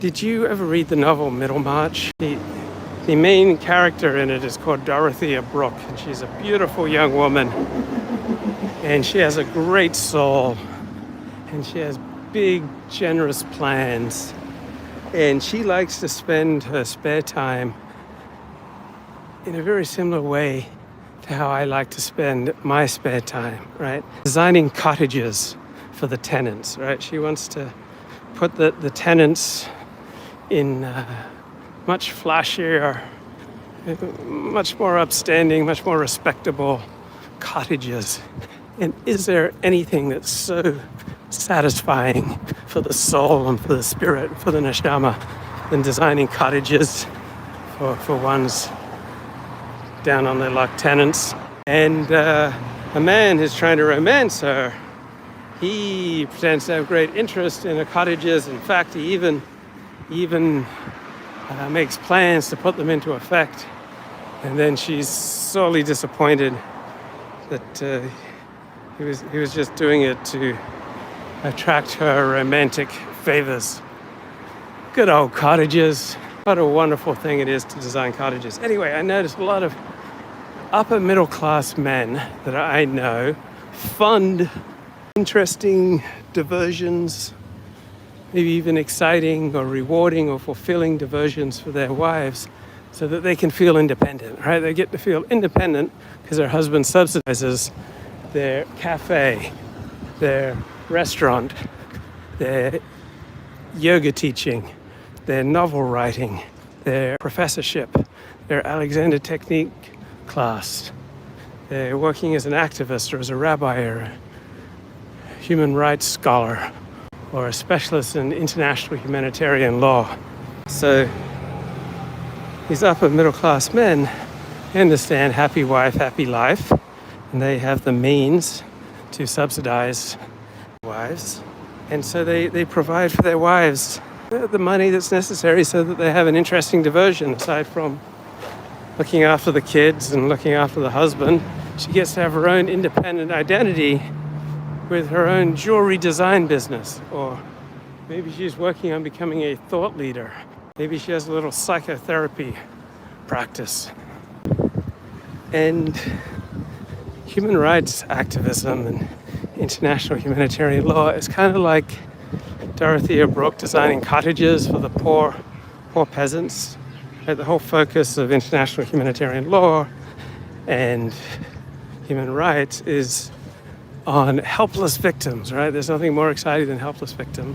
Did you ever read the novel Middlemarch? The main character in it is called Dorothea Brooke, and she's a beautiful young woman, and she has a great soul, and she has big, generous plans, and she likes to spend her spare time in a very similar way to how I like to spend my spare time, right? Designing cottages for the tenants, right? She wants to put the tenants in much flashier, much more upstanding, much more respectable cottages. And is there anything that's so satisfying for the soul and for the spirit, for the neshama, than designing cottages for one's down on their luck tenants? And a man who's trying to romance her, he pretends to have great interest in her cottages. In fact, he even makes plans to put them into effect. And then she's sorely disappointed that he was just doing it to attract her romantic favors. Good old cottages. What a wonderful thing it is to design cottages. Anyway, I noticed a lot of upper middle class men that I know fund interesting diversions, maybe even exciting or rewarding or fulfilling diversions for their wives so that they can feel independent, right? They get to feel independent because their husband subsidizes their cafe, their restaurant, their yoga teaching, their novel writing, their professorship, their Alexander Technique class. They're working as an activist or as a rabbi or a human rights scholar or a specialist in international humanitarian law. So these upper middle class men understand happy wife, happy life, and they have the means to subsidize wives. And so they provide for their wives the money that's necessary so that they have an interesting diversion aside from looking after the kids and looking after the husband. She gets to have her own independent identity with her own jewelry design business, or maybe she's working on becoming a thought leader. Maybe she has a little psychotherapy practice. And human rights activism and international humanitarian law is kind of like Dorothea Brooke designing cottages for the poor peasants. Right? The whole focus of international humanitarian law and human rights is on helpless victims, right? There's nothing more exciting than helpless victims.